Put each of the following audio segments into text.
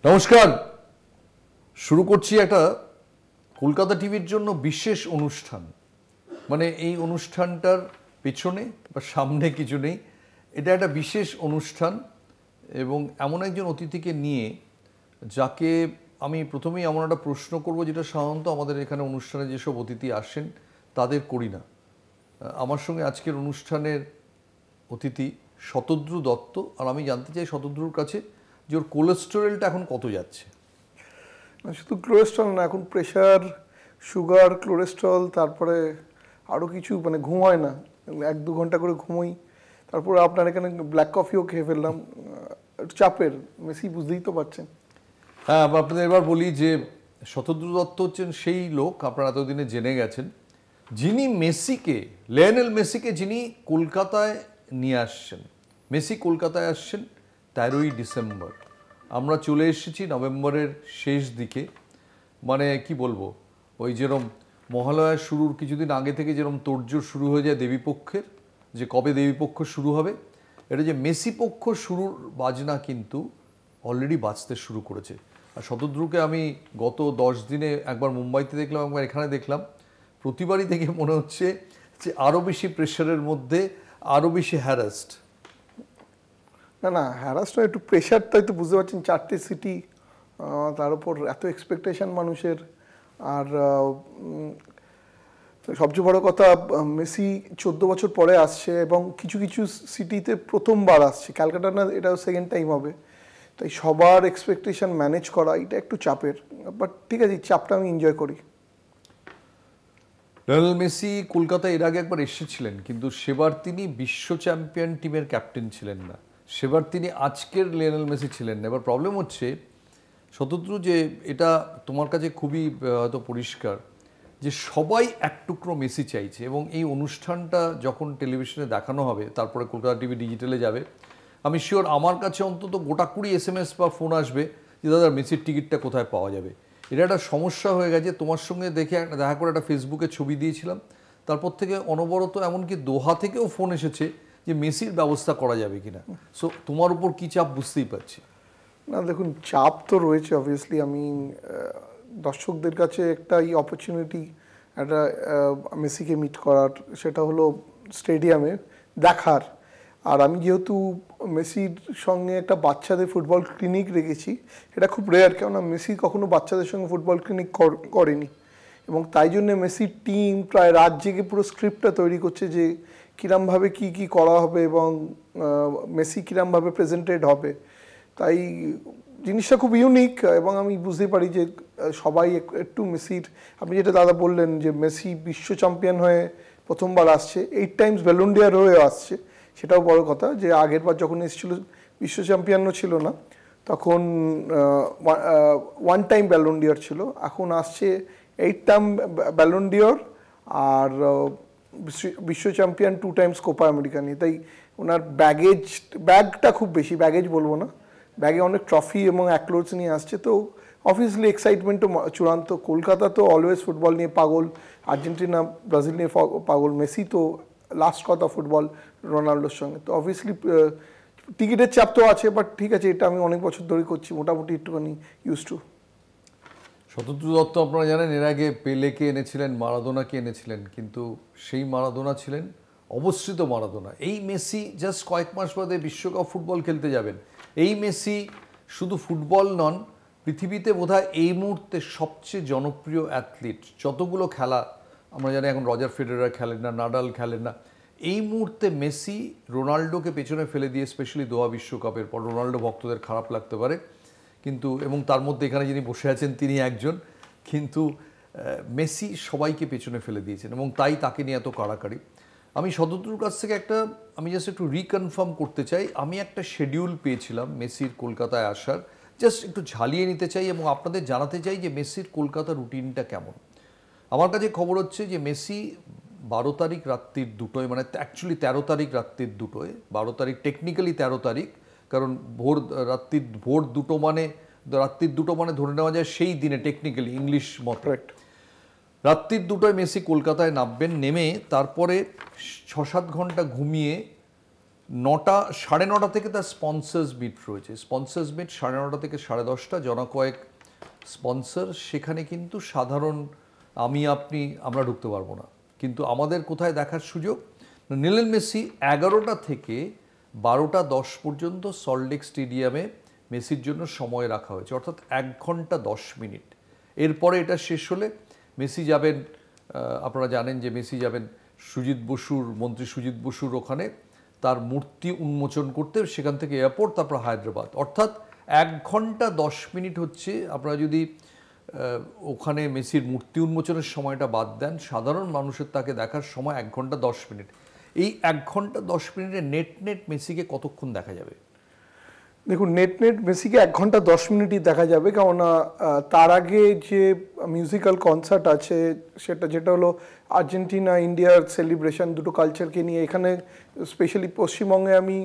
নমস্কার। শুরু করছি একটা কলকাতা টিভির জন্য বিশেষ অনুষ্ঠান। মানে এই অনুষ্ঠানটার পেছনে বা সামনে কিছু নেই, এটা একটা বিশেষ অনুষ্ঠান এবং এমন একজন অতিথিকে নিয়ে যাকে আমি প্রথমেই এমন একটা প্রশ্ন করব যেটা সাধারণত আমাদের এখানে অনুষ্ঠানে যেসব অতিথি আসেন তাদের করি না। আমার সঙ্গে আজকের অনুষ্ঠানের অতিথি শতদ্রু দত্ত, আর আমি জানতে চাই শতদ্রুর কাছে যে ওর কোলেস্টেরলটা এখন কত যাচ্ছে। শুধু কোলেস্ট্রল না, এখন প্রেশার, সুগার, কোলেস্ট্রল, তারপরে আরও কিছু, মানে ঘুম হয় না, 1-2 ঘন্টা করে ঘুমোই। তারপরে আপনার এখানে ব্ল্যাক কফিও খেয়ে ফেললাম, চাপের মেসি, বুঝতেই তো পারছেন। হ্যাঁ, আপনাদের এবার বলি যে শতদ্রু দত্ত হচ্ছেন সেই লোক আপনারা এতদিনে জেনে গেছেন যিনি লিওনেল মেসিকে যিনি কলকাতায় নিয়ে আসছেন। মেসি কলকাতায় আসছেন 13ই ডিসেম্বর। আমরা চলে এসেছি নভেম্বরের শেষ দিকে। মানে কি বলবো, ওই যেরকম মহালয়া শুরুর কিছুদিন আগে থেকে যেরকম তোড়জোড় শুরু হয়ে যায় দেবীপক্ষের, যে কবে দেবীপক্ষ শুরু হবে, এটা যে মেসি পক্ষ শুরুর বাজনা কিন্তু অলরেডি বাজতে শুরু করেছে। আর শতদ্রুকে আমি গত 10 দিনে একবার মুম্বাইতে দেখলাম, একবার এখানে দেখলাম। প্রতিবারই দেখে মনে হচ্ছে যে আরও বেশি প্রেশারের মধ্যে, আরও বেশি হ্যারাসড। না, হ্যারাসটা একটু প্রেশারটাই তো বুঝতে পারছেন, 4টে সিটি, তার উপর এত এক্সপেকটেশন মানুষের। আর সবচেয়ে বড় কথা, মেসি 14 বছর পরে আসছে এবং কিছু কিছু সিটিতে প্রথমবার আসছে। ক্যালকাটা না, এটাও সেকেন্ড টাইম হবে। তাই সবার এক্সপেকটেশন ম্যানেজ করা এটা একটু চাপের, বাট ঠিক আছে, চাপটা আমি এনজয় করি। লিওনেল মেসি কলকাতায় এর আগে একবার এসেছিলেন, কিন্তু সেবার তিনি বিশ্ব চ্যাম্পিয়ন টিমের ক্যাপ্টেন ছিলেন না। সেবার তিনি আজকের লিওনেল মেসি ছিলেন না। এবার প্রবলেম হচ্ছে শতদ্রু, যে এটা তোমার কাছে খুবই হয়তো পরিষ্কার যে সবাই এক টুকরো মেসি চাইছে, এবং এই অনুষ্ঠানটা যখন টেলিভিশনে দেখানো হবে, তারপরে কলকাতা টিভি ডিজিটালে যাবে, আমি শিওর আমার কাছে অন্তত গোটা 20 SMS বা ফোন আসবে যে দাদা মেসির টিকিটটা কোথায় পাওয়া যাবে। এটা একটা সমস্যা হয়ে গেছে। তোমার সঙ্গে দেখা করে একটা ফেসবুকে ছবি দিয়েছিলাম, তারপর থেকে অনবরত এমনকি দোহা থেকেও ফোন এসেছে যে মেসির ব্যবস্থা করা যাবে কিনা। সো তোমার উপর কী চাপ বুঝতেই পারছি। না দেখুন, চাপ তো রয়েছে অবভিয়াসলি। আমি দর্শকদের কাছে একটা অপরচুনিটি, একটা মেসিকে মিট করার, সেটা হলো স্টেডিয়ামে দেখার। আর আমি যেহেতু মেসির সঙ্গে একটা বাচ্চাদের ফুটবল ক্লিনিক রেখেছি, এটা খুব রেয়ার, কেননা মেসি কখনো বাচ্চাদের সঙ্গে ফুটবল ক্লিনিক করেনি। এবং তাই জন্য মেসির টিম প্রায় রাত জেগে পুরো স্ক্রিপ্টটা তৈরি করছে যে কীরমভাবে কী করা হবে এবং মেসি কীরমভাবে প্রেজেন্টেড হবে। তাই জিনিসটা খুব ইউনিক, এবং আমি বুঝতে পারি যে সবাই একটু মেসির, আপনি যেটা দাদা বললেন যে মেসি বিশ্ব চ্যাম্পিয়ন হয়ে প্রথমবার আসছে, 8 টাইমস ব্যালন ডি'অর হয়ে আসছে, সেটাও বড় কথা। যে আগেরবার যখন এসেছিল বিশ্ব চ্যাম্পিয়নও ছিল না, তখন 1 টাইম ব্যালন ডি'অর ছিল। এখন আসছে 8 টাইম ব্যালন ডি'অর আর বিশ্ব চ্যাম্পিয়ন 2 টাইমস কোপা আমেরিকা নিয়ে। তাই ওনার ব্যাগটা খুব বেশি, ব্যাগেজ বলবো না, ব্যাগে অনেক ট্রফি এবং অ্যাক্লোডস নিয়ে আসছে। তো অবভিয়াসলি এক্সাইটমেন্টও চূড়ান্ত। কলকাতা তো অলওয়েজ ফুটবল নিয়ে পাগল, আর্জেন্টিনা ব্রাজিল নিয়ে পাগল, মেসি তো লাস্ট কথা ফুটবল রোনাল্ডোর সঙ্গে। তো অবভিয়াসলি টিকিটের চাপ তো আছে, বাট ঠিক আছে, এটা আমি অনেক বছর ধরে করছি, মোটামুটি একটুখানি ইউজ টু। শতদ্রু দত্ত আপনারা জানেন এর আগে পেলেকে এনেছিলেন, মারাদোনাকে এনেছিলেন, কিন্তু সেই মারাদোনা ছিলেন অবস্থিত মারাদোনা। এই মেসি জাস্ট কয়েক মাস বাদে বিশ্বকাপ ফুটবল খেলতে যাবেন। এই মেসি শুধু ফুটবল নন, পৃথিবীতে বোধহয় এই মুহূর্তে সবচেয়ে জনপ্রিয় অ্যাথলিট। যতগুলো খেলা আমরা জানি, এখন রজার ফেডারার খেলেন না, নাডাল খেলেন না, এই মুহূর্তে মেসি রোনাল্ডোকে পেছনে ফেলে দিয়ে, স্পেশালি দোহা বিশ্বকাপের পর, রোনাল্ডো ভক্তদের খারাপ লাগতে পারে কিন্তু, এবং তার মধ্যে এখানে যিনি বসে আছেন তিনি একজন, কিন্তু মেসি সবাইকে পেছনে ফেলে দিয়েছেন এবং তাই তাকে নিয়ে এত কাড়াকাড়ি। আমি শতদ্রুর কাছ থেকে আমি জাস্ট একটু রিকনফার্ম করতে চাই, আমি একটা শিডিউল পেয়েছিলাম মেসির কলকাতায় আসার, জাস্ট একটু ঝালিয়ে নিতে চাই এবং আপনাদের জানাতে চাই যে মেসির কলকাতা রুটিনটা কেমন। আমার কাছে খবর হচ্ছে যে মেসি 12 তারিখ রাত্রির 2টোয়, মানে অ্যাকচুয়ালি 13 তারিখ রাত্রির 2টোয়, 12 তারিখ টেকনিক্যালি 13 তারিখ, কারণ ভোর 2টো মানে রাত্রির 2টো মানে ধরে নেওয়া যায় সেই দিনে টেকনিক্যালি, ইংলিশ মতো রাত্রির 2টোয় মেসি কলকাতায় নামবেন। নেমে তারপরে 6-7 ঘন্টা ঘুমিয়ে 9টা 9:30 থেকে তার স্পন্সার্স মিট রয়েছে। স্পন্সার্স মিট 9:30 থেকে 10:30, জনকয়েক স্পন্সর। সেখানে কিন্তু সাধারণ আপনি আমরা ঢুকতে পারবো না। কিন্তু আমাদের কোথায় দেখার সুযোগ, লিওনেল মেসি 11টা থেকে 12:10 পর্যন্ত সল্টলেক স্টেডিয়ামে মেসির জন্য সময় রাখা হয়েছে, অর্থাৎ 1 ঘন্টা 10 মিনিট। এরপরে এটা শেষ হলে মেসি যাবেন, আপনারা জানেন যে মেসি যাবেন মন্ত্রী সুজিত বসুর ওখানে তার মূর্তি উন্মোচন করতে, সেখান থেকে এয়ারপোর্ট, তারপর হায়দ্রাবাদ। অর্থাৎ 1 ঘন্টা 10 মিনিট হচ্ছে, আপনারা যদি ওখানে মেসির মূর্তি উন্মোচনের সময়টা বাদ দেন, সাধারণ মানুষের তাকে দেখার সময় 1 ঘন্টা 10 মিনিট। এই 1 ঘন্টা 10 মিনিটে নেট মেসিকে কতক্ষণ দেখা যাবে? দেখুন, নেট মেসিকে 1 ঘন্টা 10 মিনিটই দেখা যাবে, কেননা তার আগে যে মিউজিক্যাল কনসার্ট আছে যেটা হলো আর্জেন্টিনা ইন্ডিয়ার সেলিব্রেশন, দুটো কালচারকে নিয়ে। এখানে স্পেশালি পশ্চিমবঙ্গে আমি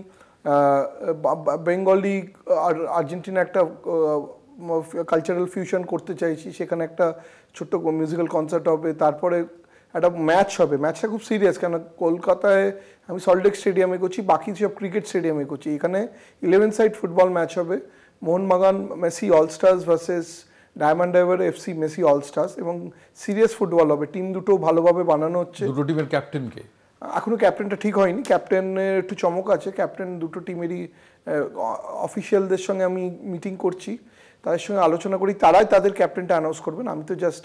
বেঙ্গলি আর আর্জেন্টিনা একটা কালচারাল ফিউশন করতে চাইছি। সেখানে একটা ছোট্ট মিউজিক্যাল কনসার্ট হবে, তারপরে একটা ম্যাচ হবে। ম্যাচটা খুব সিরিয়াস, কেন কলকাতায় আমি সল্টলেক স্টেডিয়ামে করছি, বাকি সব ক্রিকেট স্টেডিয়ামে করছি। এখানে 11 সাইড ফুটবল ম্যাচ হবে, Mohun Bagan Messi All Stars versus Diamond Harbour FC Messi All Stars, এবং সিরিয়াস ফুটবল হবে। টিম দুটো ভালোভাবে বানানো হচ্ছে। দুটো টিমের ক্যাপ্টেনকে এখনো ক্যাপ্টেনটা ঠিক হয়নি, ক্যাপ্টেনের একটু চমক আছে। ক্যাপ্টেন দুটো টিমেরই অফিসিয়ালদের সঙ্গে আমি মিটিং করছি, তাদের সঙ্গে আলোচনা করি, তারাই তাদের ক্যাপ্টেনটা অ্যানাউন্স করবেন। আমি তো জাস্ট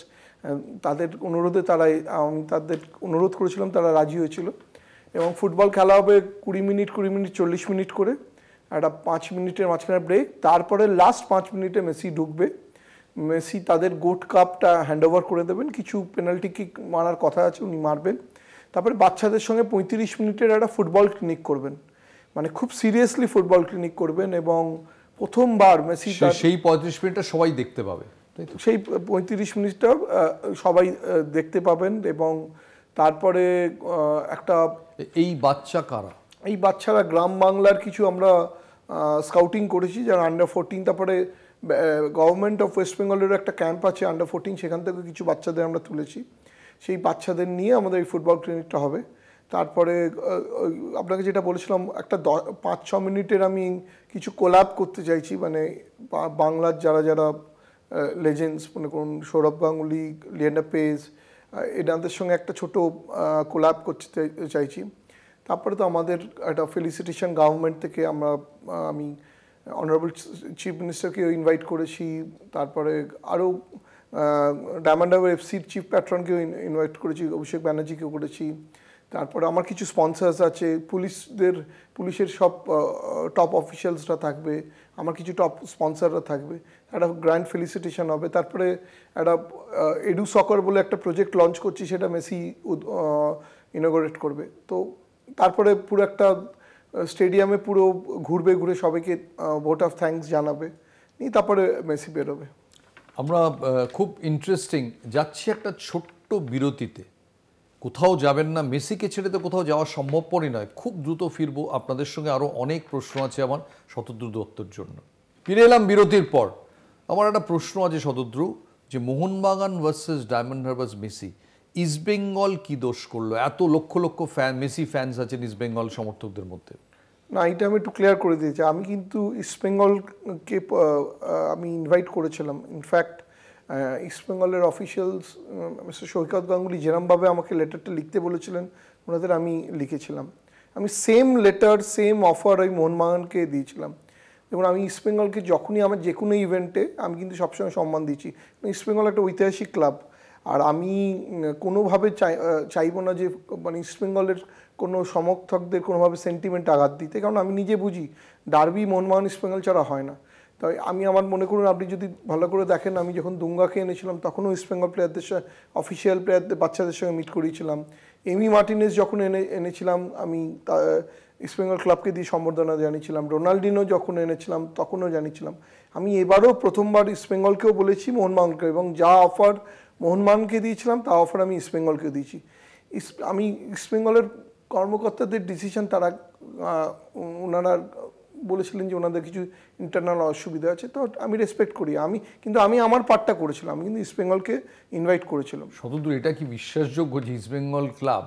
তাদের অনুরোধে আমি তাদের অনুরোধ করেছিলাম, তারা রাজি হয়েছিল। এবং ফুটবল খেলা হবে 20 মিনিট 40 মিনিট করে, একটা 5 মিনিটের মাঝখানে ব্রেক। তারপরে লাস্ট 5 মিনিটে মেসি ঢুকবে। মেসি তাদের গোট কাপটা হ্যান্ড ওভার করে দেবেন, কিছু পেনাল্টি কিক মারার কথা আছে, উনি মারবেন। তারপরে বাচ্চাদের সঙ্গে 35 মিনিটের একটা ফুটবল ক্লিনিক করবেন, মানে খুব সিরিয়াসলি ফুটবল ক্লিনিক করবেন। এবং প্রথমবার মেসি সেই 35 মিনিটটা সবাই দেখতে পাবে, সেই 35 মিনিটটা সবাই দেখতে পাবেন। এবং তারপরে একটা এই বাচ্চা কারা? এই বাচ্চারা গ্রাম বাংলার কিছু আমরা স্কাউটিং করেছি, যারা আন্ডার 14। তারপরে গভর্নমেন্ট অফ ওয়েস্ট বেঙ্গলের একটা ক্যাম্প আছে আন্ডার 14, সেখান থেকে কিছু বাচ্চাদের আমরা তুলেছি। সেই বাচ্চাদের নিয়ে আমাদের এই ফুটবল ক্লিনিকটা হবে। তারপরে আপনাকে যেটা বলেছিলাম, একটা 5-6 মিনিটের আমি কিছু কোলাব করতে চাইছি, মানে বাংলার যারা যারা লেজেন্ডস, মনে করুন সৌরভ গাঙ্গুলি, লিয়েন্ডার পেজ, এনাদের সঙ্গে একটা ছোট কোলাব করতে চাইছি। তারপরে তো আমাদের একটা ফেলিসিটেশন গভর্নমেন্ট থেকে আমি অনারেবল চিফ মিনিস্টারকে ইনভাইট করেছি। তারপরে আরও ডায়মন্ড হারবার এফসির চিফ প্যাট্রনকেও ইনভাইট করেছি, অভিষেক ব্যানার্জিকেও করেছি। তারপরে আমার কিছু স্পন্সার্স আছে, পুলিশের সব টপ অফিসিয়ালসরা থাকবে, আমার কিছু টপ স্পন্সাররা থাকবে। একটা গ্র্যান্ড ফেলিসিটেশন হবে। তারপরে একটা এডু সকার বলে একটা প্রজেক্ট লঞ্চ করছি, সেটা মেসি ইনগরেট করবে। তো তারপরে পুরো একটা স্টেডিয়ামে পুরো ঘুরে সবাইকে ভোট অফ থ্যাঙ্কস জানাবে, তারপরে মেসি বেরোবে। আমরা খুব ইন্টারেস্টিং যাচ্ছি একটা ছোট্ট বিরতিতে। কোথাও যাবেন না, মেসিকে ছেড়ে তো কোথাও যাওয়া সম্ভবপরই নয়। খুব দ্রুত ফিরবো, আপনাদের সঙ্গে আরও অনেক প্রশ্ন আছে আমার শতদ্রু দত্তর জন্য। ফিরে এলাম বিরতির পর। আমার একটা প্রশ্ন আছে শতদ্রু, যে মোহনবাগান ভার্সেস ডায়মন্ড হারবার মেসি, ইস্টবেঙ্গল কি দোষ করলো? এত লক্ষ লক্ষ মেসি ফ্যান্স আছেন ইস্টবেঙ্গল সমর্থকদের মধ্যে। না, এটা আমি একটু ক্লিয়ার করে দিয়েছি। আমি কিন্তু ইস্টবেঙ্গলকে আমি ইনভাইট করেছিলাম। ইনফ্যাক্ট ইস্টবেঙ্গলের অফিসিয়ালস মিস্টার সৈকত গাঙ্গুলি যেরমভাবে আমাকে লেটারটা লিখতে বলেছিলেন, ওনাদের আমি লিখেছিলাম। আমি সেম লেটার সেম অফার ওই মোহনবাগানকে দিয়েছিলাম। এবং আমি ইস্টবেঙ্গলকে যখনই আমার যে কোনো ইভেন্টে আমি কিন্তু সবসময় সম্মান দিচ্ছি। ইস্টবেঙ্গল একটা ঐতিহাসিক ক্লাব, আর আমি কোনোভাবে চাইবো না যে মানে ইস্টবেঙ্গলের কোনো সমর্থকদের কোনোভাবে সেন্টিমেন্ট আঘাত দিতে, কারণ আমি নিজে বুঝি ডার্বি মোহনবাগান ইস্টবেঙ্গল ছাড়া হয় না। তাই আমি মনে করুন, আপনি যদি ভালো করে দেখেন, আমি যখন দুঙ্গাকে এনেছিলাম তখনও ইস্টবেঙ্গল প্লেয়ারদের সঙ্গে, অফিসিয়াল প্লেয়ারদের, বাচ্চাদের সঙ্গে মিট করিয়েছিলাম। এমি মার্টিনেজ যখন এনেছিলাম আমি ইস্টবেঙ্গল ক্লাবকে দিয়ে সম্বর্ধনা জানিয়েছিলাম। রোনাল্ডিনো যখন এনেছিলাম তখনও জানিয়েছিলাম। আমি এবারও প্রথমবার ইস্টবেঙ্গলকেও বলেছি, মোহনবাগানকে, এবং যা অফার মোহনবাগানকে দিয়েছিলাম তা অফার আমি ইস্টবেঙ্গলকে দিয়েছি। আমি ইস্টবেঙ্গলের কর্মকর্তাদের ডিসিশন, ওনারা বলেছিলেন যে ওনাদের কিছু ইন্টারনাল অসুবিধা আছে, তো আমি রেসপেক্ট করি। কিন্তু আমি আমার পার্টটা করেছিলাম, আমি কিন্তু ইস্টবেঙ্গলকে ইনভাইট করেছিলাম। শতদ্রু, এটা কি বিশ্বাসযোগ্য যে ইস্টবেঙ্গল ক্লাব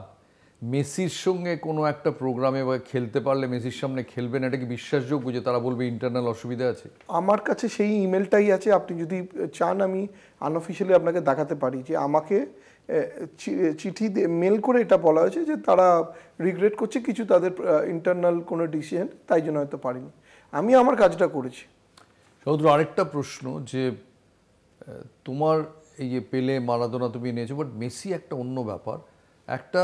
মেসির সঙ্গে কোনো একটা প্রোগ্রামে বা খেলতে পারলে মেসির সামনে খেলবেন, এটা কি বিশ্বাসযোগ্য যে তারা বলবে ইন্টারনাল অসুবিধা আছে? আমার কাছে সেই ইমেলটাই আছে, আপনি যদি চান আমি আনঅফিশিয়ালি আপনাকে দেখাতে পারি যে আমাকে চিঠি মেল করে এটা বলা হয়েছে যে তারা রিগ্রেট করছে কিছু তাদের ইন্টারনাল কোনো ডিসিশন, তাই জন্য হয়তো পারিনি। আমি আমার কাজটা করেছি। সৌদ্র, আরেকটা প্রশ্ন যে তোমার এই যে পেলে মারাদোনা তুমি নিয়েছো, বাট মেসি একটা অন্য ব্যাপার। একটা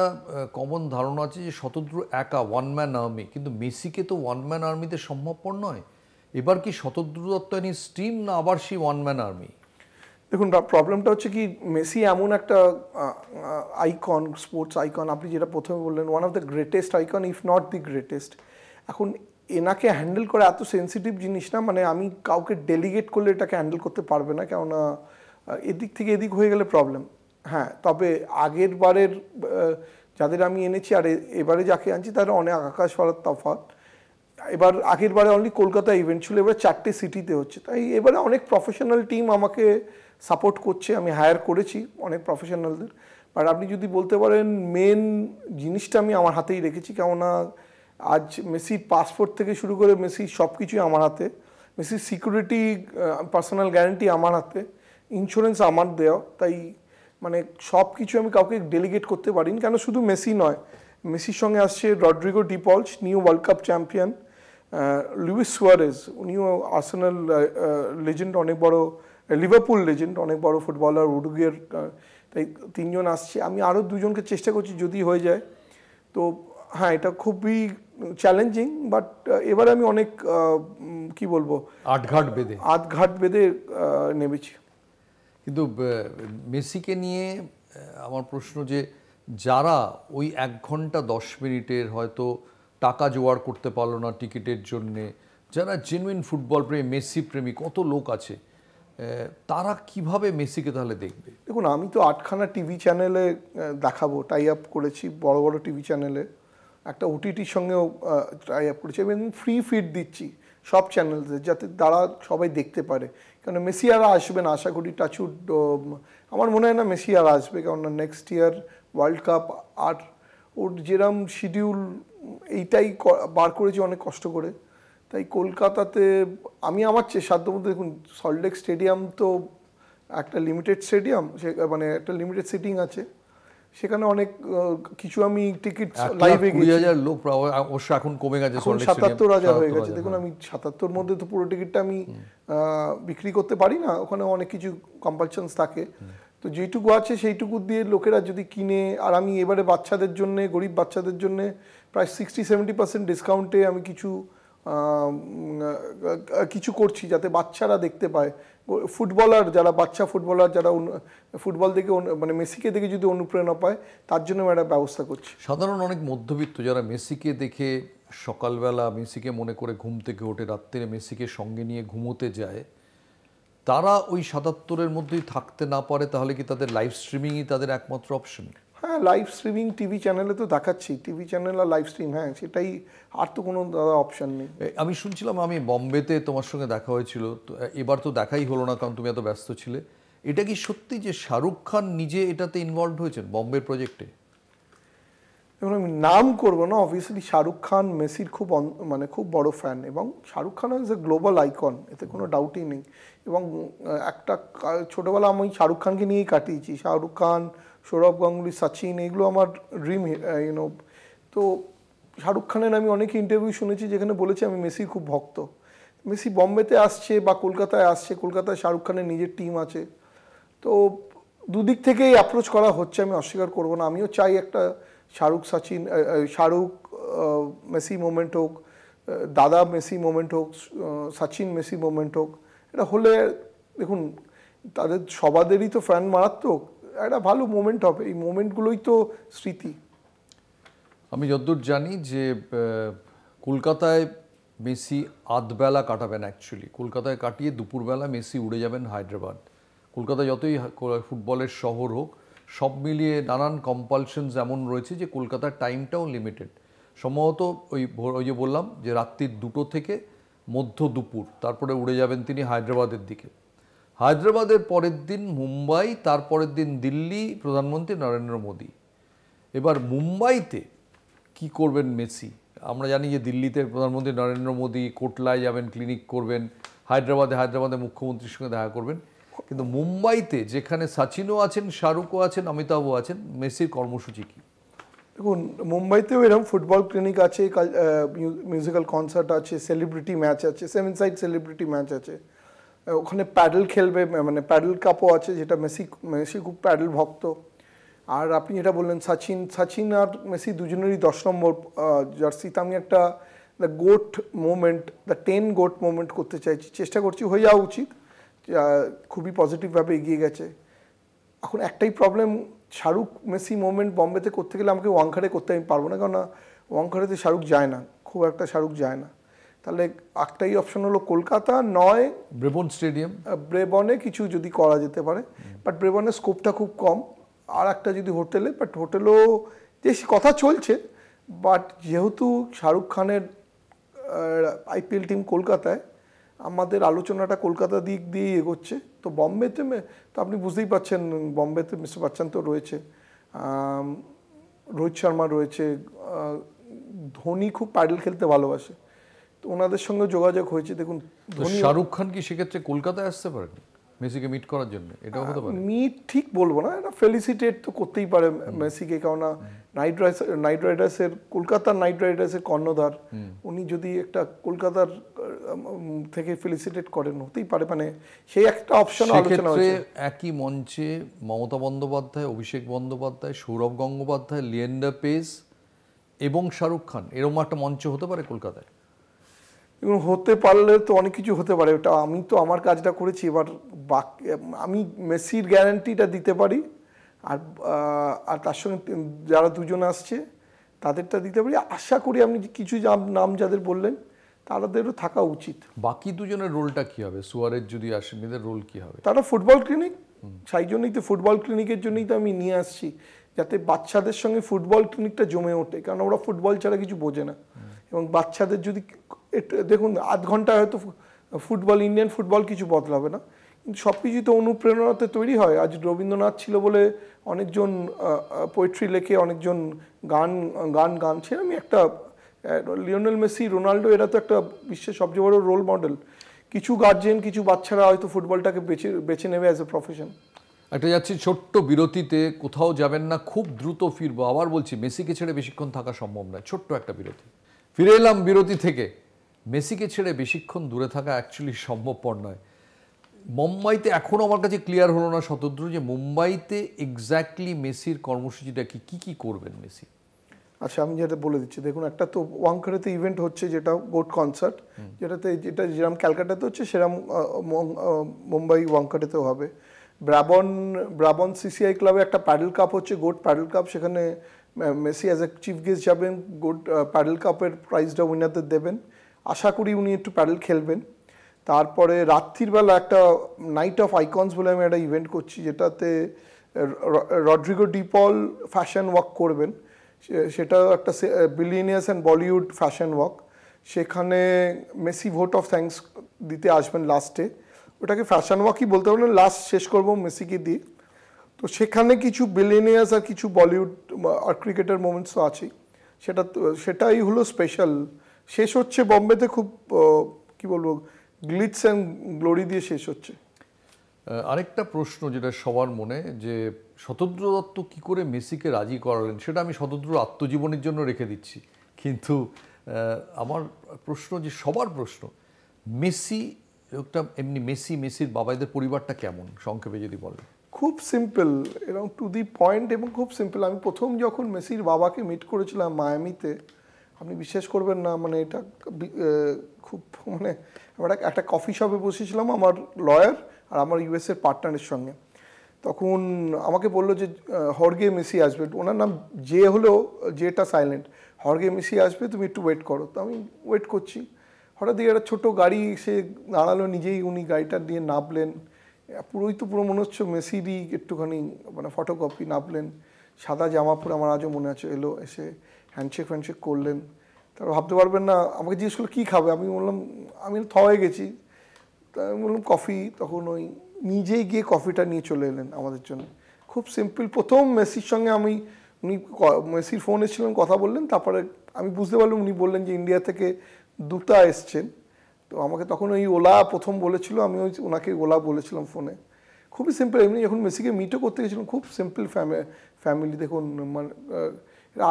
কমন ধারণা আছে যে শতদ্রু একা ওয়ান ম্যান আর্মি, কিন্তু মেসিকে তো ওয়ান ম্যান আর্মিতে সম্ভবপর নয়। এবার কি শতদ্রু দত্ত এনি টিম, না আবার সেই ওয়ান ম্যান আর্মি? দেখুন, প্রবলেমটা হচ্ছে কি, মেসি এমন একটা আইকন, স্পোর্টস আইকন, আপনি যেটা প্রথমে বললেন, one of the greatest icon, if not the greatest. এখন এনাকে হ্যান্ডেল করা এত সেন্সিটিভ জিনিস না, মানে আমি কাউকে ডেলিগেট করলে এটাকে হ্যান্ডেল করতে পারবে না, কেননা এদিক থেকে এদিক হয়ে গেলে প্রবলেম। হ্যাঁ, তবে আগের বারের যাদের আমি এনেছি আর এবারে যাকে আনছি তারা অনেক আকাশ পাতাল তফাৎ। এবার আগের বারে অনলি কলকাতা ইভেন্ট ছিল, এবারে 4টে সিটিতে হচ্ছে, তাই এবারে অনেক প্রফেশনাল টিম আমাকে সাপোর্ট করছে, আমি হায়ার করেছি অনেক প্রফেশনালদের। বাট আপনি যদি বলতে পারেন মেন জিনিসটা আমি আমার হাতেই রেখেছি, কেননা আজ মেসির পাসপোর্ট থেকে শুরু করে মেসির সব কিছুই আমার হাতে, মেসির সিকিউরিটি, পার্সোনাল গ্যারান্টি আমার হাতে, ইন্স্যুরেন্স আমার দেওয়া, তাই মানে সব কিছু আমি কাউকে ডেলিগেট করতে পারিনি। কেন শুধু মেসি নয়, মেসির সঙ্গে আসছে Rodrigo De Paul, new world cup champion, Luis Suarez, উনিও আর্সেনাল লেজেন্ড, অনেক বড়, লিভারপুল লেজেন্ড, অনেক বড় ফুটবলার, উরুগুয়ের, তাই 3জন আসছে। আমি আরও 2জনকে চেষ্টা করছি যদি হয়ে যায় তো। হ্যাঁ, এটা খুবই চ্যালেঞ্জিং, বাট এবার আমি অনেক কি বলবো, আটঘাট বেঁধে নেমেছি। কিন্তু মেসিকে নিয়ে আমার প্রশ্ন যে যারা ওই 1 ঘন্টা 10 মিনিটের হয়তো টাকা জোগাড় করতে পারলো না টিকিটের জন্যে, যারা জেনুইন ফুটবল প্রেমী, মেসি প্রেমী কত লোক আছে, তারা কিভাবে মেসিকে তাহলে দেখবে? দেখুন, আমি তো 8খানা টিভি চ্যানেলে দেখাবো, টাই আপ করেছি, বড় বড় টিভি চ্যানেলে, একটা ওটিটির সঙ্গেও টাই আপ করেছি, এবং ফ্রি ফিড দিচ্ছি সব চ্যানেলসে, যাতে তারা সবাই দেখতে পারে। কারণ মেসি আর আসবে না আশা করি, টাচউড, আমার মনে হয় না মেসি আর আসবে, কারণ নেক্সট ইয়ার ওয়ার্ল্ড কাপ, আর ওর যেরম শিডিউল এইটাই বার করেছি অনেক কষ্ট করে, তাই কলকাতাতে আমি আমার সাধ্যমতো, দেখুন সল্টলেক স্টেডিয়াম তো একটা লিমিটেড স্টেডিয়াম, সে মানে একটা লিমিটেড সিটিং আছে, সেখানে অনেক কিছু আমি টিকিট লাইভে গেছি, 20,000 লোক অবশ্য এখন কমে গেছে, 77,000 হয়ে গেছে। দেখুন, আমি 77 মধ্যে তো পুরো টিকিটটা আমি বিক্রি করতে পারি না, ওখানে অনেক কিছু কম্পালশনস থাকে, তো যেটুকু আছে সেইটুকু দিয়ে লোকেরা যদি কিনে, আর আমি এবারে বাচ্চাদের জন্য, গরিব বাচ্চাদের জন্য প্রায় 60-70% ডিসকাউন্টে আমি কিছু করছি, যাতে বাচ্চারা দেখতে পায়, ফুটবলার যারা, বাচ্চা ফুটবলার যারা ফুটবল দেখে মানে মেসিকে দেখে যদি অনুপ্রেরণা পায়, তার জন্য আমি একটা ব্যবস্থা করছি। সাধারণ অনেক মধ্যবিত্ত যারা মেসিকে দেখে সকালবেলা মেসিকে মনে করে ঘুম থেকে ওঠে, রাত্রে মেসিকে সঙ্গে নিয়ে ঘুমোতে যায়, তারা ওই 77-এর মধ্যেই থাকতে না পারে, তাহলে কি তাদের লাইভ স্ট্রিমিংই তাদের একমাত্র অপশন? হ্যাঁ, লাইভ স্ট্রিমিং টিভি চ্যানেলে তো দেখাচ্ছি, টিভি চ্যানেল আর লাইভ স্ট্রিম, হ্যাঁ সেটাই, আর তো কোনো দাদা অপশন নেই। আমি শুনছিলাম, আমি বম্বেতে তোমার সঙ্গে দেখা হয়েছিল, তো এবার তো দেখাই হলো না কারণ তুমি এত ব্যস্ত ছিলে। এটা কি সত্যি যে শাহরুখ খান নিজে এটাতে ইনভলভ হয়েছেন বম্বের প্রজেক্টে? এবং আমি নাম করবো না, অবভিয়াসলি শাহরুখ খান মেসির মানে খুব বড় ফ্যান, এবং Shahrukh Khan is a global icon, এতে কোনো ডাউটই নেই। এবং একটা ছোটোবেলা আমি শাহরুখ খানকে নিয়েই কাটিয়েছি, শাহরুখ খান, সৌরভ গাঙ্গুলি, সচিন, এগুলো আমার ড্রিম, ইউনো। তো শাহরুখ খানের আমি অনেক ইন্টারভিউ শুনেছি যেখানে বলেছে আমি মেসির খুব ভক্ত। মেসি বম্বেতে আসছে বা কলকাতায় আসছে, কলকাতায় শাহরুখ খানের নিজের টিম আছে, তো দুদিক থেকেই অ্যাপ্রোচ করা হচ্ছে, আমি অস্বীকার করবো না। আমিও চাই একটা শাহরুখ মেসি মোমেন্ট হোক, দাদা মেসি মোমেন্ট হোক, সচিন মেসি মোমেন্ট হোক, এটা হলে দেখুন তাদের সবাদেরই তো ফ্যান মারাত্মক, একটা ভালো মোমেন্ট হবে, এই মোমেন্টগুলোই তো স্মৃতি। আমি যতদূর জানি যে কলকাতায় মেসি আধবেলা কাটাবেন, অ্যাকচুয়ালি কলকাতায় কাটিয়ে দুপুরবেলা মেসি উড়ে যাবেন হায়দ্রাবাদ। কলকাতা যতই ফুটবলের শহর হোক, সব মিলিয়ে নানান কম্পালশনস এমন রয়েছে যে কলকাতার টাইমটাও লিমিটেড। সম্ভবত ওই যে বললাম যে রাত্রির 2টো থেকে মধ্য দুপুর, তারপরে উড়ে যাবেন তিনি হায়দ্রাবাদের দিকে। হায়দ্রাবাদের পরের দিন মুম্বাই, তারপরের দিন দিল্লি, প্রধানমন্ত্রী নরেন্দ্র মোদী। এবার মুম্বাইতে কি করবেন মেসি? আমরা জানি যে দিল্লিতে প্রধানমন্ত্রী নরেন্দ্র মোদী, কোটলায় যাবেন, ক্লিনিক করবেন, হায়দ্রাবাদে মুখ্যমন্ত্রীর সঙ্গে দেখা করবেন, কিন্তু মুম্বাইতে যেখানে সচিনও আছেন, শাহরুখও আছেন, অমিতাভও আছেন, মেসির কর্মসূচি কি? দেখুন, মুম্বাইতেও এরকম ফুটবল ক্লিনিক আছে, মিউজিক্যাল কনসার্ট আছে, সেলিব্রিটি ম্যাচ আছে, 7 সাইড সেলিব্রিটি ম্যাচ আছে, ওখানে প্যাডেল খেলবে, মানে প্যাডেল কাপও আছে, যেটা মেসি খুব প্যাডেল ভক্ত। আর আপনি যেটা বললেন সচিন আর মেসি দুজনেরই 10 নম্বর জার্সিতে আমি একটা the goat moment, the 10 goat moment করতে চাইছি, চেষ্টা করছি, হয়ে যাওয়া উচিত। খুবই পজিটিভভাবে এগিয়ে গেছে। এখন একটাই প্রবলেম, শাহরুখ মেসি মোমেন্ট বম্বেতে করতে গেলে আমাকে ওয়াংখাড়ে করতে আমি পারবো না, কারণ ওয়াংখাড়েতে শাহরুখ যায় না, খুব একটা শাহরুখ যায় না। তাহলে একটাই অপশন হলো কলকাতা, নয় ব্রেবন স্টেডিয়াম। ব্রেবনে কিছু যদি করা যেতে পারে, বাট ব্রেবনের স্কোপটা খুব কম। আর একটা যদি হোটেলে, বাট হোটেলও যে কথা চলছে, বাট যেহেতু শাহরুখ খানের আইপিএল টিম কলকাতায়, আমাদের আলোচনাটা কলকাতা দিক দিয়ে এগোচ্ছে। তো বম্বেতে তো আপনি বুঝতেই পারছেন, বম্বেতে মিস্টার বচ্চন তো রয়েছে, রোহিত শর্মা রয়েছে, ধোনি খুব প্যাডেল খেলতে ভালোবাসে, তো ওনাদের সঙ্গে যোগাযোগ হয়েছে। দেখুন, শাহরুখ খান কি সেক্ষেত্রে কলকাতায় আসতে পারেন মেসিকে মিট করার জন্য? এটাও হতে পারে। মিট ঠিক বলবো না, এটা ফেলিসিটেট তো করতেই পারে মেসিকে, কেননা নাইট রাইডার্সের, কলকাতার নাইট রাইডার্সের কর্ণধার উনি যদি একটা কলকাতার থেকে ফেলিসিটেট করেন, হতেই পারে, মানে সেই একটা অপশন আলোচনা হয়েছে। একই মঞ্চে মমতা বন্দ্যোপাধ্যায়, অভিষেক বন্দ্যোপাধ্যায়, সৌরভ গঙ্গোপাধ্যায়, লিয়েন্ডার পেজ এবং শাহরুখ খান, এরকম একটা মঞ্চ হতে পারে কলকাতায়? এবং হতে পারলে তো অনেক কিছু হতে পারে, ওটা আমি তো আমার কাজটা করেছি। এবার আমি মেসির গ্যারান্টিটা দিতে পারি, আর তার সঙ্গে যারা দুজন আসছে তাদেরটা দিতে পারি। আশা করি আপনি কিছু নাম যাদের বললেন তাদেরও থাকা উচিত। বাকি দুজনের রোলটা কি হবে? সুয়ারেজ যদি আসেন, এদের রোল কি হবে? তারা ফুটবল ক্লিনিক, সেই জন্যই তো ফুটবল ক্লিনিকের জন্যই তো আমি নিয়ে আসছি, যাতে বাচ্চাদের সঙ্গে ফুটবল ক্লিনিকটা জমে ওঠে, কারণ ওরা ফুটবল ছাড়া কিছু বোঝে না। এবং বাচ্চাদের যদি দেখুন, আধ ঘন্টা হয়তো ফুটবল, ইন্ডিয়ান ফুটবল কিছু বদলাবে না, কিন্তু সব কিছুই তো অনুপ্রেরণাতে তৈরি হয়। আজ রবীন্দ্রনাথ ছিল বলে অনেকজন পোয়েট্রি লেখে, অনেকজন গান সেরকমই একটা লিওনেল মেসি, রোনাল্ডো, এরা তো একটা বিশ্বের সবচেয়ে বড় রোল মডেল। কিছু গার্জেন, কিছু বাচ্চারা হয়তো ফুটবলটাকে বেছে নেবে অ্যাজ এ প্রফেশন। একটা যাচ্ছি ছোট্ট বিরতিতে, কোথাও যাবেন না, খুব দ্রুত ফিরবো। আবার বলছি, মেসিকে ছেড়ে বেশিক্ষণ থাকা সম্ভব নয়। ছোট্ট একটা বিরতি, ফিরে এলাম বিরতি থেকে। মেসিকে ছেড়ে বেশিক্ষণ দূরে থাকা অ্যাকচুয়ালি সম্ভবপর নয়। মুম্বাইতে এখনও আমার কাছে ক্লিয়ার হলো না শতদ্রু, যে মুম্বাইতে এক্স্যাক্টলি মেসির কর্মসূচিটা কি করবেন মেসি? আচ্ছা, আমি যেটা বলে দিচ্ছি, দেখুন, একটা তো ওয়াংখাড়েতে ইভেন্ট হচ্ছে, যেটা গোট কনসার্ট, যেটা যেরকম ক্যালকাটাতে হচ্ছে সেরকম মুম্বাই ওয়াংখাড়েতেও হবে। ব্রাবন সিসিআই ক্লাবে একটা প্যাডেল কাপ হচ্ছে, গোট প্যাডেল কাপ, সেখানে Messi as a chief guest যাবেন, গোট প্যাডেল কাপের প্রাইজটা উইনারদের দেবেন। আশা করি উনি একটু প্যাডেল খেলবেন। তারপরে রাত্রির বেলা একটা নাইট অফ আইকনস বলে আমি একটা ইভেন্ট করছি, যেটাতে রড্রিগো ডিপল ফ্যাশন ওয়াক করবেন। সেটা একটা billionaires and Bollywood fashion walk. সেখানে মেসি ভোট অফ থ্যাঙ্কস দিতে আসবেন লাস্টে, ওটাকে ফ্যাশন ওয়াকই বলতে পারেন, লাস্ট শেষ করবো মেসিকে দিয়ে। তো সেখানে কিছু বিলিয়নিয়ার্স আর কিছু বলিউড আর ক্রিকেটার মোমেন্টসও আছে, সেটাই হলো স্পেশাল। শেষ হচ্ছে বম্বেতে খুব কি বলবো, গ্লিটস অ্যান্ড গ্লোরি দিয়ে শেষ হচ্ছে। আরেকটা প্রশ্ন যেটা সবার মনে, যে শতদ্রু দত্ত কি করে মেসিকে রাজি করালেন, সেটা আমি শতদ্রুর আত্মজীবনের জন্য রেখে দিচ্ছি। কিন্তু আমার প্রশ্ন, যে সবার প্রশ্ন, মেসি একটা এমনি মেসির বাবাদের পরিবারটা কেমন, সংক্ষেপে যদি বলেন। খুব সিম্পল, এরকম টু দি পয়েন্ট এবং খুব সিম্পল। আমি প্রথম যখন মেসির বাবাকে মিট করেছিলাম মায়ামিতে, আপনি বিশ্বাস করবেন না, মানে এটা খুব, মানে আমরা একটা কফি শপে বসেছিলাম, আমার লয়ার আর আমার ইউএসের পার্টনারের সঙ্গে। তখন আমাকে বললো যে হর্গে মেসি আসবে, ওনার নাম জে হলেও জেটা সাইলেন্ট, হর্গে মেসি আসবে, তুমি একটু ওয়েট করো। তো আমি ওয়েট করছি, হঠাৎ দিয়ে একটা ছোটো গাড়ি সে দাঁড়ালো, নিজেই উনি গাড়িটা দিয়ে নামলেন, পুরো মনে হচ্ছে মেসিরই একটুখানি মানে ফটোকপি। নামলেন, সাদা জামা পরে, আমার আজও মনে আছে, এলো, এসে হ্যান্ডশেক করলেন। তারপর ভাবতে পারবেন না, আমাকে জিজ্ঞেস করলো কী খাবে, আমি বললাম আমি হয়ে গেছি, তা আমি বললাম কফি। তখন ওই নিজেই গিয়ে কফিটা নিয়ে চলে এলেন আমাদের জন্য। খুব সিম্পল, প্রথম মেসির সঙ্গে আমি উনি মেসির ফোন এসেছিলেন, কথা বললেন, তারপরে আমি বুঝতে পারলাম উনি বললেন যে ইন্ডিয়া থেকে দুটা এসছেন। তো আমাকে তখন ওই ওলা প্রথম বলেছিল, আমি ওই ওনাকে ওলা বলেছিলাম ফোনে। খুবই সিম্পল, এমনি যখন মেসিকে মিটও করতে গেছিলাম, খুব সিম্পল ফ্যামিলি। দেখুন মানে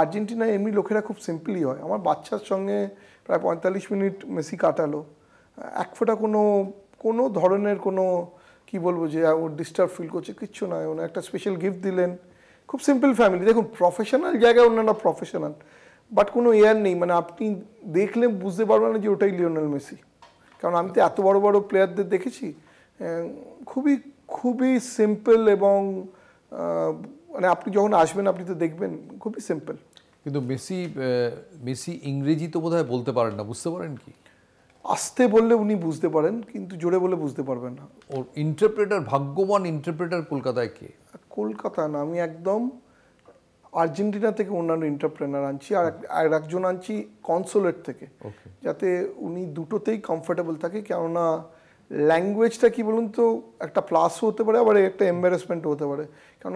আর্জেন্টিনায় এমনি লোকেরা খুব সিম্পলই হয়। আমার বাচ্চার সঙ্গে প্রায় 45 মিনিট মেসি কাটালো, এক ফোঁটা কোনো ধরনের কোনো কি বলবো যে ওর ডিস্টার্ব ফিল করছে কিচ্ছু নয়। ওনার একটা স্পেশাল গিফট দিলেন, খুব সিম্পল ফ্যামিলি। দেখুন প্রফেশনাল জায়গায় অন্যান্য প্রফেশনাল, বাট কোনো এয়ার নেই, মানে আপনি দেখলে বুঝতে পারবেন না যে ওটাই লিওনেল মেসি। কারণ আমি তো এত বড় বড় প্লেয়ারদের দেখেছি, খুবই খুবই সিম্পল, এবং মানে আপনি যখন আসবেন আপনি তো দেখবেন খুবই সিম্পল। কিন্তু মেসি ইংরেজি তো বোধহয় বলতে পারেন না, বুঝতে পারেন কি? আসতে বললে উনি বুঝতে পারেন, কিন্তু জোরে বলে বুঝতে পারবেন না। ওর ইন্টারপ্রেটার, ভাগ্যবান ইন্টারপ্রেটার কলকাতায় কে? কলকাতা না, আমি একদম আর্জেন্টিনা থেকে অন্যান্য ইন্টারপ্রেনার আনছি, আর একজন আনছি কনসোলেট থেকে, যাতে উনি দুটোতেই কমফোর্টেবল থাকে। কেননা ল্যাঙ্গুয়েজটা কি বলুন তো, একটা প্লাসও হতে পারে, আবার একটা এম্বারাসমেন্টও হতে পারে। কারণ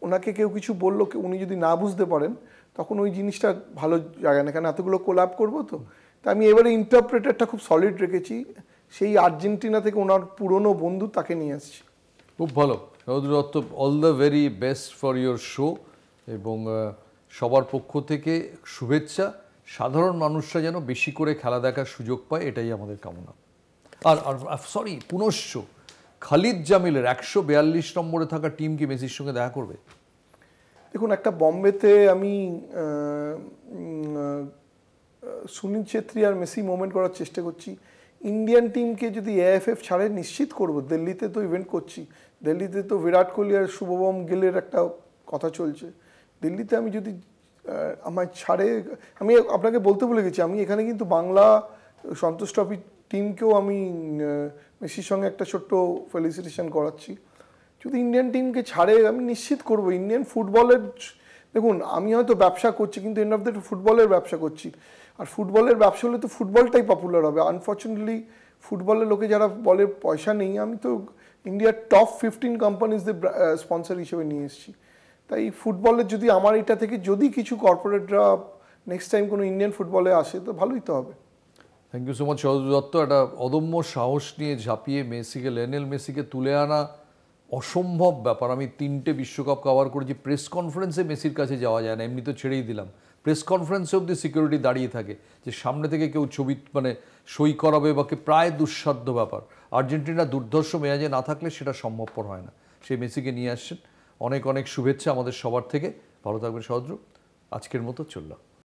ওনাকে কেউ কিছু বললো, উনি যদি না বুঝতে পারেন তখন ওই জিনিসটা ভালো জায়গা না, কারণ এতগুলো কোলাপ করবো তো। তা আমি এবারে ইন্টারপ্রেটারটা খুব সলিড রেখেছি, সেই আর্জেন্টিনা থেকে ওনার পুরনো বন্ধু, তাকে নিয়ে আসছি। খুব ভালো Soudra Dutta, all the very best for your show. এবং সবার পক্ষ থেকে শুভেচ্ছা। সাধারণ মানুষরা যেন বেশি করে খেলা দেখার সুযোগ পায়, এটাই আমাদের কামনা। আর সরি, পুনশ্চ খালিদ জামিলের 142 নম্বরে থাকা টিম কি মেসির সঙ্গে দেখা করবে? দেখুন, একটা বম্বেতে আমি সুনীল ছেত্রী আর মেসি মোমেন্ট করার চেষ্টা করছি। ইন্ডিয়ান টিমকে যদি এএফএফ ছাড়ে নিশ্চিত করব। দিল্লিতে তো ইভেন্ট করছি, দিল্লিতে তো বিরাট কোহলি আর শুভম গিলের একটা কথা চলছে। দিল্লিতে আমি যদি আমার ছাড়ে, আমি আপনাকে বলতে ভুলে গেছি, আমি এখানে কিন্তু বাংলা সন্তোষ ট্রফি টিমকেও আমি মেসির সঙ্গে একটা ছোট্ট ফেলিসিটেশন করাচ্ছি। যদি ইন্ডিয়ান টিমকে ছাড়ে আমি নিশ্চিত করব ইন্ডিয়ান ফুটবলের। দেখুন, আমি হয়তো ব্যবসা করছি, কিন্তু এন্ড অফ দ্য ডে ফুটবলের ব্যবসা করছি। আর ফুটবলের ব্যবসা হলে তো ফুটবলটাই পপুলার হবে। আনফর্চুনেটলি ফুটবলের লোকে যারা বলে পয়সা নেই, আমি তো ইন্ডিয়ার টপ 15 কোম্পানিজদের স্পন্সর হিসেবে নিয়ে এসেছি। তাই ফুটবলের যদি আমার এটা থেকে যদি কিছু কর্পোরেটরা নেক্সট টাইম কোনো ইন্ডিয়ান ফুটবলে আসে তো ভালোই তো হবে। Thank you so much Soudra Dutta. একটা অদম্য সাহস নিয়ে ঝাঁপিয়ে মেসিকে, লিওনেল মেসিকে তুলে আনা অসম্ভব ব্যাপার। আমি 3টে বিশ্বকাপ কভার করেছি, প্রেস কনফারেন্সে মেসির কাছে যাওয়া যায় না, এমনি তো ছেড়েই দিলাম। প্রেস কনফারেন্সে অবধি সিকিউরিটি দাঁড়িয়ে থাকে যে সামনে থেকে কেউ ছবি মানে সই করাবে বা প্রায় দুঃসাধ্য ব্যাপার। আর্জেন্টিনা দুর্ধর্ষ মেয়াজে না থাকলে সেটা সম্ভবপর হয় না। সেই মেসিকে নিয়ে আসছেন, অনেক অনেক শুভেচ্ছা আমাদের সবার থেকে। ভালো থাকবেন সৌদ্র, আজকের মতো চললাম।